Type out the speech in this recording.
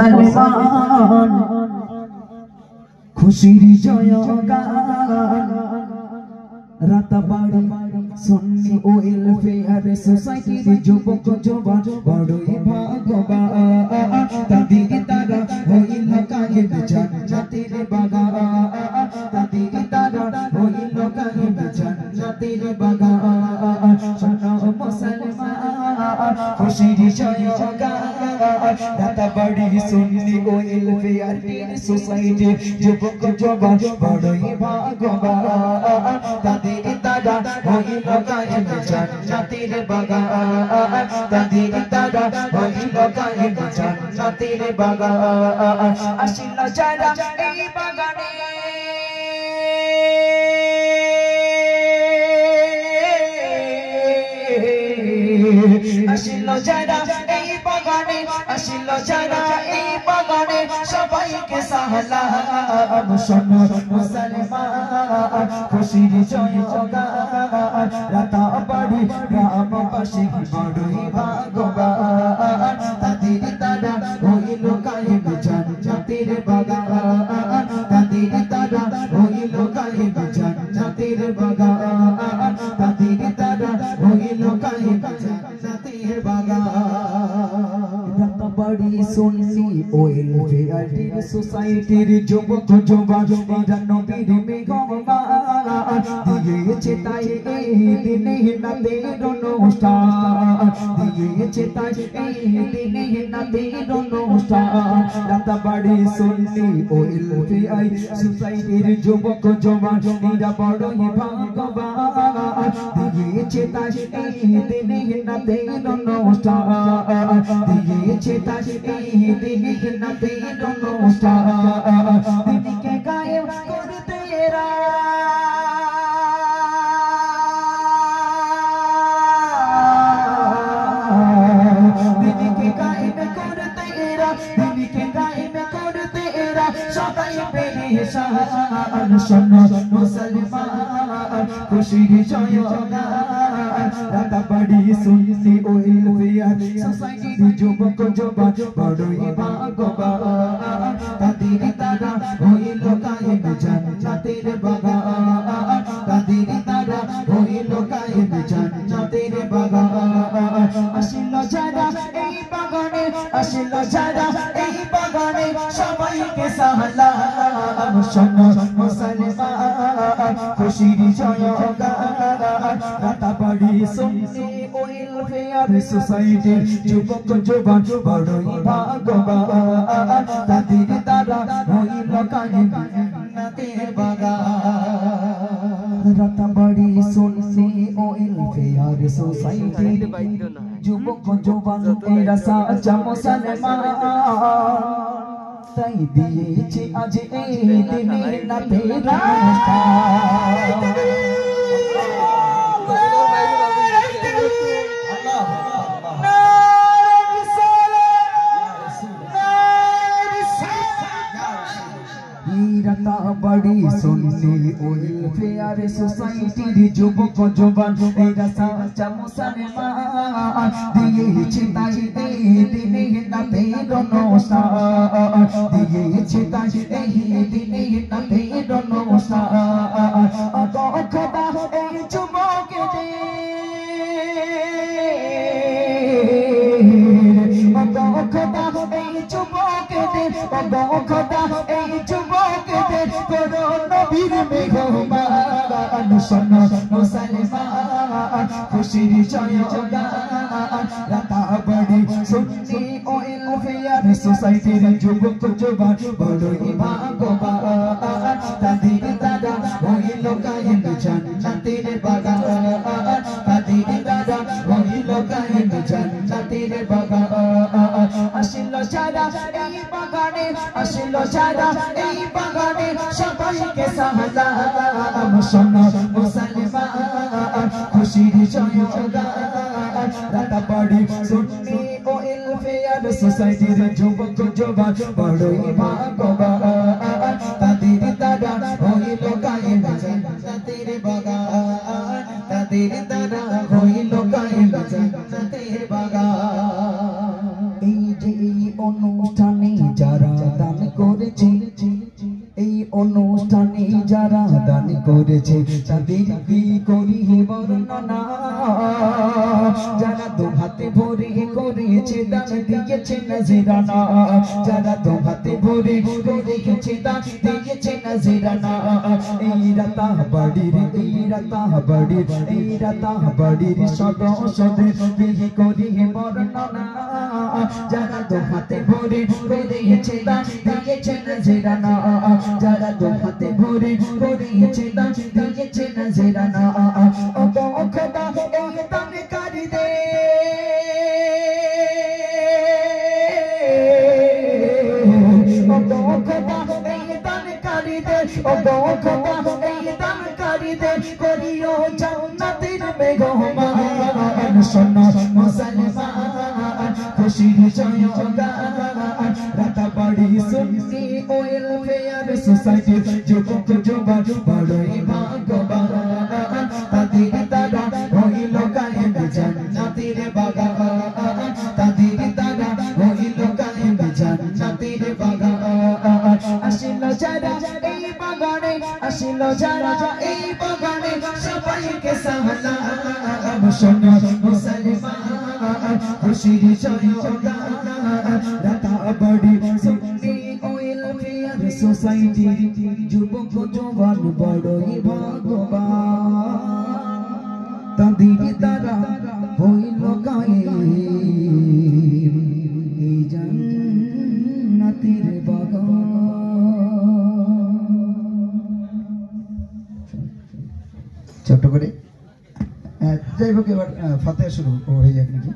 মুসলমান খুশির জয়গান রাতাবাড়ি সুন্নি ওয়েলফেয়ার সোসাইটির যুবক যুবক বড়ই ভাগ্যবান তাদের তারা হইল কায়েম জান্নাতের বাগান তাদের তারা হইল কায়েম জান্নাতের বাগান শোনো মুসলমান খুশির জয়গান রাতাবাড়ি সুন্নি ওয়েলফেয়ার সোসাইটি যুবক যুবক বড়ই ভাগ্যবান তাদের তারা হইল কায়েম জান্নাতের বাগান তাদের তারা হইল কায়েম জান্নাতের বাগান আসিল যারা এই বাগানে আসিল যারা এই বাগানে আসিল যারা এই বাগানে সবাইকে সালাম শোনো মুসলমান খুশির জয়গান রাতাবাড়ি গ্রামবাসী বড়ই ভাগ্যবান তাদের তারা হইল কায়েম জান্নাতের বাগান তাদের তারা হইল কায়েম জান্নাতের বাগান তাদের তারা হইল কায়েম জান্নাতের বাগান রাতাবাড়ি সুন্নি ওয়েলফেয়ার সোসাইটির যুবক যুবক এরা নবীর মেহমান দিয়েছে তাই এই দিনে নাতের অনুষ্ঠান দিয়েছে তাই এই দিনে নাতের অনুষ্ঠান রাতাবাড়ি সুন্নি ওয়েলফেয়ার সোসাইটির যুবক যুবক এরা বড়ই ভাগ্যবান দিয়েছে তাই এই দিনে নাতের অনুষ্ঠান দিয়েছে তাই এই দিনে নাতের অনুষ্ঠান দিনকে কায়েম করতে এরা দিনকে কায়েম করতে এরা দিনকে কায়েম করতে এরা সবাই পেরেশান শোনো মুসলমান খুশির জয়গান রাতাবাড়ি সুন্নি ওয়েলফেয়ার সোসাইটির যুবক যুবক বড়ই ভাগ্যবান তাদের তারা হইল কায়েম জান্নাতের বাগান তাদের তারা হইল কায়েম জান্নাতের বাগান আসিল যারা এই বাগানে আসিল যারা এই বাগানে সবাইকে সালাম শোনো মুসলমান খুশির জয়গান রাতাবাড়ি সুন্নি ওয়েলফেয়ার সোসাইটি যুবক যুবক বড়ই ভাগ্যবান তাদের তারা হইল কায়েম জান্নাতের বাগান রাতাবাড়ি সুন্নি ওয়েলফেয়ার সোসাইটির যুবক যুবক এরা সাচা মুসলমান তাই দিয়েছে আজ এই দিনে নাতের অনুষ্ঠান রাতাবাড়ি সুন্নি ওয়েলফেয়ার সোসাইটির যুবক যুবক এরা সাচা মুসলমান দিয়েছে তাই এই দিনে নাতের অনুষ্ঠান দিয়েছে তাই এই দিনে নাতের অনুষ্ঠান খোদা এই যুবকদের খোদা এই যুবকদের খোদা এই যুবকদের করো নবীর মেহমান শোনো মুসলমান খুশির জয়গান রাতাবাড়ি সুন্নি ওয়েলফেয়ার সোসাইটির যুবক যুবক বড়ই ভাগ্যবান তাদের তারা হইল কায়েম জান্নাতের বাগান তাদের তারা হইল কায়েম জান্নাতের বাগান আসিল যারা এই বাগানে আসিল যারা এই বাগানে সবাইকে সালাম শোনো মুসলমান খুশির জয়গান রাতাবাড়ি সুন্নি ওয়েলফেয়ার সোসাইটির যুবক যুবক বড়ই ভাগ্যবান তাদের তারা হইল কায়েম জান্নাতের বাগান তাদের তারা হইল কায়েম জান্নাতের বাগান এই যে এই অনুষ্ঠানে যারা দান করেছে তাদের কি করি বর্ণনা যারা দু হাতে ভরে করেছে দান দিয়েছে নজরানা যারা দু হাতে ভরে করেছে দান দিয়েছে নজরানা এই রাতা বাড়ির সদস্যদের কি করি বর্ণনা যারা দু হাতে ভরে করেছে দান দিয়েছে নজরানা যারা দু হাতে ভরে করেছে দান দিয়েছে নজরানা ও খোদা এই দানকারীদের ও খোদা এই দানকারীদের ও খোদা এই দানকারীদের করিও জান্নাতের মেহমান শোনো মুসলমান খুশির জয়গান রাতাবাড়ি সুন্নি ওয়েলফেয়ার সোসাইটি যুবক যুবক বড়ই ভাগ্যবান তাদের দ্বারা হইল কায়েম জান্নাতের বাগান তাদের দ্বারা হইল কায়েম জান্নাতের বাগান আসিল যারা এই বাগানে আসিল যারা এই বাগানে সবাইকে সালাম শোনো মুসলমান খুশির জয়গান রাতাবাড়ি সুন্নি ওয়েলফেয়ার সোসাইটি যুবক জওয়ান বড়ই ভাগ্যবান তাদের দ্বারা হইল কায়েম এই জান্নাতের বাগান। ছোট্ট করে যাই হোক এবার ফাতিহা শুরু হয়ে যাক নাকি।